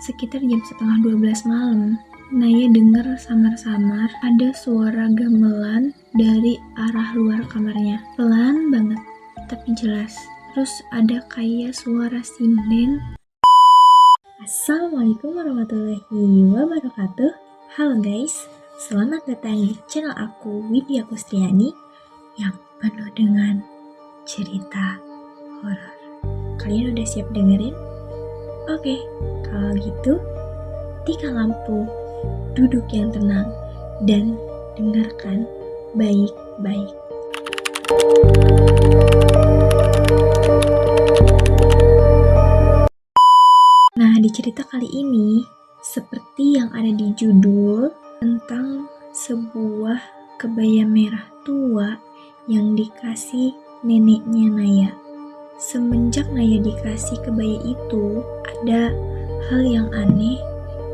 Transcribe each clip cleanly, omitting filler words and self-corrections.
Sekitar jam setengah 12 malam, Naya dengar samar-samar ada suara gamelan dari arah luar kamarnya. Pelan banget, tapi jelas. Terus ada kayak suara sinden. Assalamualaikum warahmatullahi wabarakatuh. Halo guys, selamat datang di channel aku, Widya Kustriani, yang penuh dengan cerita horor. Kalian udah siap dengerin? Oke, kalau gitu, tikan lampu, duduk yang tenang, dan dengarkan baik-baik. Nah, di cerita kali ini, seperti yang ada di judul, tentang sebuah kebaya merah tua yang dikasih neneknya Naya. Semenjak Naya dikasih kebaya itu, ada hal yang aneh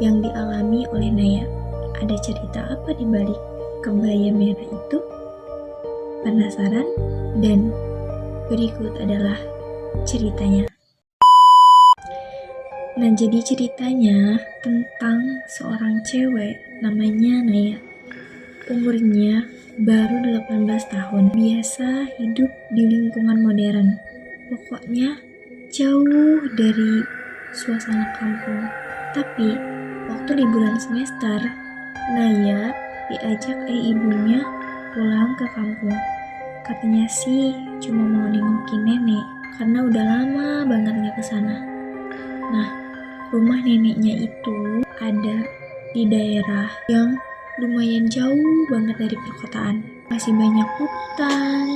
yang dialami oleh Naya. Ada cerita apa di balik kebaya merah itu? Penasaran? Dan berikut adalah ceritanya. Nah, jadi ceritanya tentang seorang cewek namanya Naya. Umurnya baru 18 tahun. Biasa hidup di lingkungan modern. Pokoknya jauh dari suasana kampung. Tapi waktu liburan semester, Naya diajak ibunya pulang ke kampung. Katanya sih cuma mau nengokin nenek karena udah lama banget gak kesana. Nah, rumah neneknya itu ada di daerah yang lumayan jauh banget dari perkotaan. Masih banyak hutan,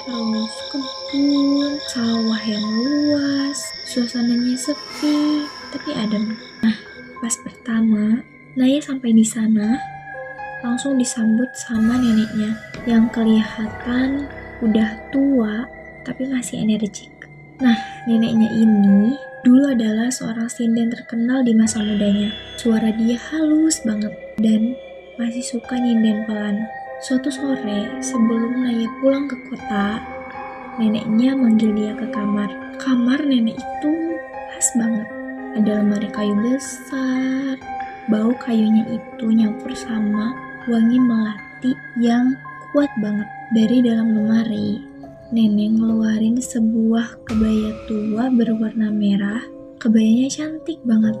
terus kebun, sawah yang luas, suasananya sepi tapi adem. Nah, pas pertama Naya sampai di sana, langsung disambut sama neneknya yang kelihatan udah tua tapi masih energik. Nah, neneknya ini dulu adalah seorang sinden terkenal di masa mudanya. Suara dia halus banget dan masih suka nyinden pelan. Suatu sore, sebelum Naya pulang ke kota, neneknya manggil dia ke kamar. Kamar nenek itu khas banget. Ada lemari kayu besar. Bau kayunya itu nyampur sama wangi melati yang kuat banget. Dari dalam lemari, nenek ngeluarin sebuah kebaya tua berwarna merah. Kebayanya cantik banget,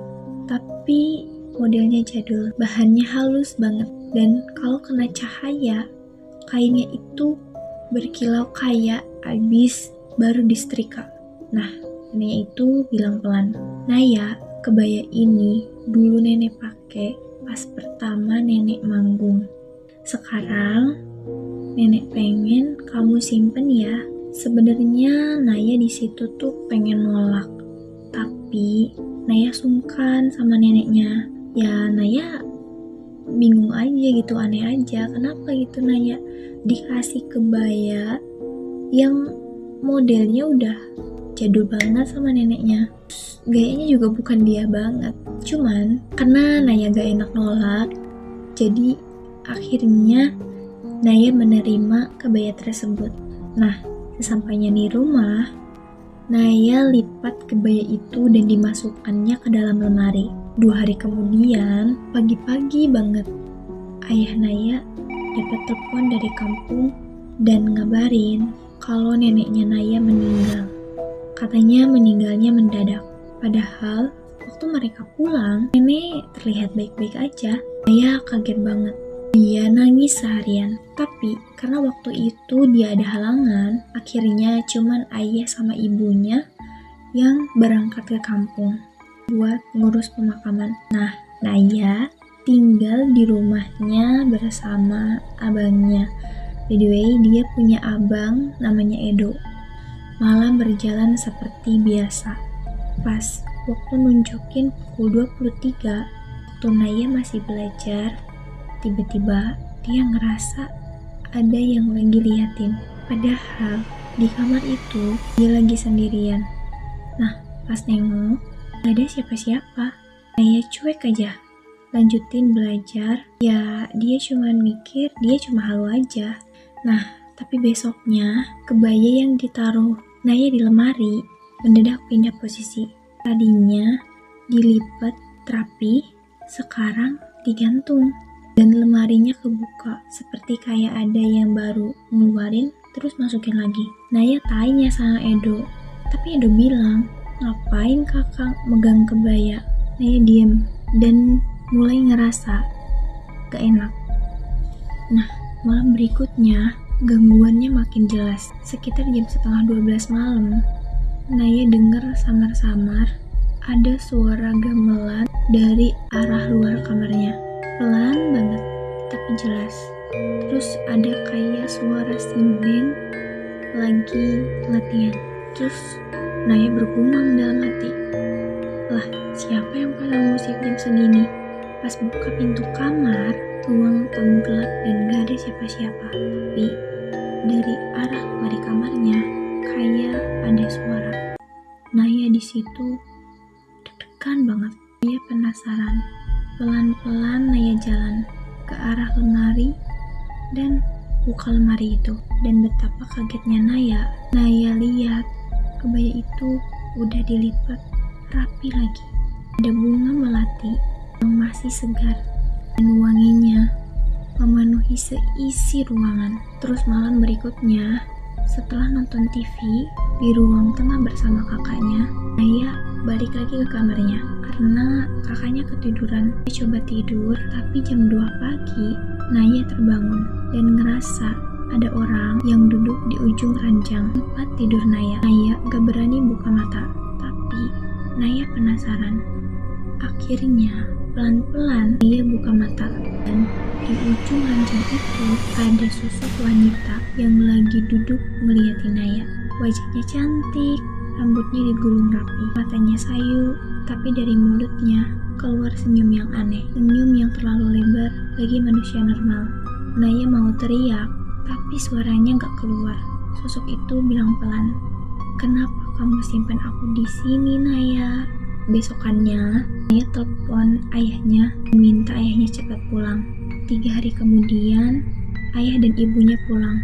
tapi modelnya jadul. Bahannya halus banget. Dan kalau kena cahaya, kainnya itu berkilau kayak abis baru disetrika. Nah, nenek itu bilang pelan, "Naya, kebaya ini dulu nenek pakai pas pertama nenek manggung. Sekarang nenek pengen kamu simpen ya." Sebenarnya Naya di situ tuh pengen nolak, tapi Naya sungkan sama neneknya. Ya Naya bingung aja gitu, aneh aja. Kenapa gitu Naya dikasih kebaya yang modelnya udah jadul banget sama neneknya. Gayanya juga bukan dia banget. Cuman karena Naya gak enak nolak, jadi akhirnya Naya menerima kebaya tersebut. Nah, sesampainya di rumah, Naya lipat kebaya itu dan dimasukkannya ke dalam lemari. 2 hari kemudian, pagi-pagi banget, ayah Naya dapat telepon dari kampung dan ngabarin kalau neneknya Naya meninggal. Katanya meninggalnya mendadak. Padahal waktu mereka pulang, nenek terlihat baik-baik aja. Naya kaget banget. Dia nangis seharian. Tapi karena waktu itu dia ada halangan, akhirnya cuman ayah sama ibunya yang berangkat ke kampung buat ngurus pemakaman. Nah, Naya tinggal di rumahnya bersama abangnya. By the way, dia punya abang namanya Edo. Malam berjalan seperti biasa. Pas waktu nunjukin pukul 23, waktu Naya masih belajar, tiba-tiba dia ngerasa ada yang lagi liatin. Padahal di kamar itu dia lagi sendirian. Nah, pas nengok, gak ada siapa-siapa. Naya cuek aja, lanjutin belajar. Ya, dia cuma mikir dia cuma halu aja. Nah, tapi besoknya kebaya yang ditaruh Naya di lemari mendadak pindah posisi. Tadinya dilipat rapi, sekarang digantung. Dan lemarinya kebuka, seperti kayak ada yang baru ngeluarin terus masukin lagi. Naya tanya sama Edo, tapi Edo bilang, ngapain kakak megang kebaya? Naya diem dan mulai ngerasa gak enak. Nah, malam berikutnya gangguannya makin jelas. Sekitar jam 11:30 malam, Naya dengar samar-samar ada suara gamelan dari arah luar kamarnya. Pelan banget, tapi jelas. Terus ada kayak suara sinden lagi latihan. Terus Naya bergumam dalam hati, lah siapa yang pasang musik jam segini? Pas buka pintu kamar, ruang tamu gelap dan gak ada siapa-siapa. Tapi dari arah lemari kamarnya kayak ada suara. Naya di situ deg-degan banget. Naya penasaran. Pelan-pelan Naya jalan ke arah lemari dan buka lemari itu. Dan betapa kagetnya Naya. Naya lihat kebaya itu udah dilipat rapi lagi. Ada bunga melati yang masih segar dan wanginya memenuhi seisi ruangan. Terus malam berikutnya, setelah nonton TV di ruang tengah bersama kakaknya, Naya balik lagi ke kamarnya karena kakaknya ketiduran. Dia coba tidur, tapi jam 2 pagi Naya terbangun dan ngerasa ada orang yang duduk di ujung ranjang tempat tidur Naya. Naya gak berani buka mata, tapi Naya penasaran. Akhirnya pelan-pelan Naya buka mata dan di ujung ranjang itu ada sosok wanita yang lagi duduk ngeliatin Naya. Wajahnya cantik, rambutnya digulung rapi, matanya sayu, tapi dari mulutnya keluar senyum yang aneh, senyum yang terlalu lebar bagi manusia normal. Naya mau teriak, tapi suaranya gak keluar. Sosok itu bilang pelan, "Kenapa kamu simpan aku di sini, Naya?" Besokannya, Naya telepon ayahnya dan minta ayahnya cepat pulang. 3 hari kemudian, ayah dan ibunya pulang.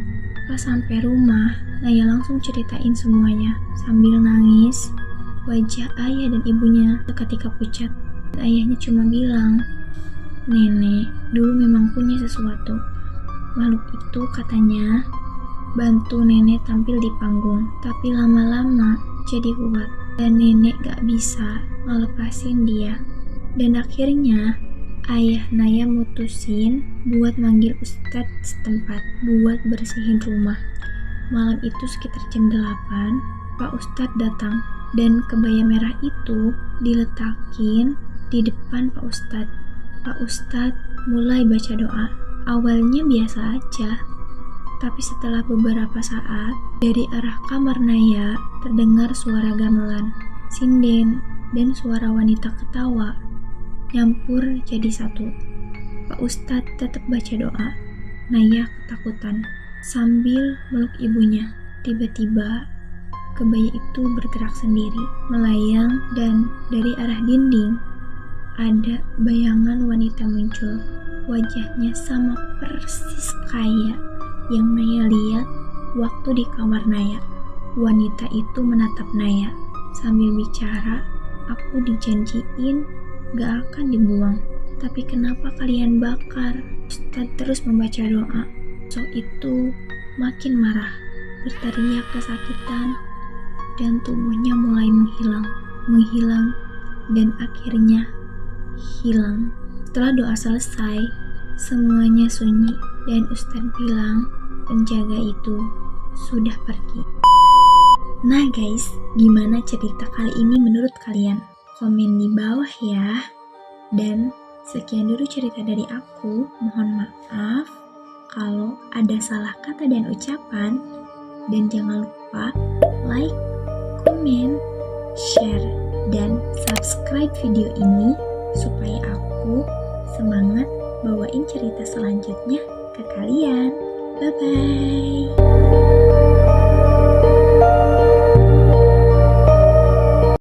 Pas sampai rumah, Naya langsung ceritain semuanya sambil nangis. Wajah ayah dan ibunya seketika pucat. Dan ayahnya cuma bilang, "Nenek dulu memang punya sesuatu. Makhluk itu katanya bantu nenek tampil di panggung, tapi lama-lama jadi kuat dan nenek gak bisa ngelepasin dia." Dan akhirnya ayah Naya mutusin buat manggil ustadz setempat buat bersihin rumah. Malam itu sekitar jam 8, Pak Ustadz datang dan kebaya merah itu diletakin di depan Pak Ustadz. Pak Ustadz mulai baca doa. Awalnya biasa aja, tapi setelah beberapa saat, dari arah kamar Naya terdengar suara gamelan, sinden, dan suara wanita ketawa nyampur jadi satu. Pak Ustadz tetap baca doa. Naya ketakutan sambil meluk ibunya. Tiba-tiba kebaya itu bergerak sendiri, melayang, dan dari arah dinding ada bayangan wanita muncul. Wajahnya sama persis kayak yang Naya lihat waktu di kamar Naya. Wanita itu menatap Naya sambil bicara, "Aku dijanjiin gak akan dibuang, tapi kenapa kalian bakar?" Ustadz terus membaca doa. Sosok itu makin marah, berteriak kesakitan, dan tubuhnya mulai menghilang, dan akhirnya hilang. Setelah doa selesai, semuanya sunyi, dan Ustadz bilang penjaga itu sudah pergi. Nah guys, gimana cerita kali ini menurut kalian? Komen di bawah ya. Dan sekian dulu cerita dari aku. Mohon maaf kalau ada salah kata dan ucapan. Dan jangan lupa like, komen, share, dan subscribe video ini supaya aku semangat bawain cerita selanjutnya ke kalian. Bye-bye.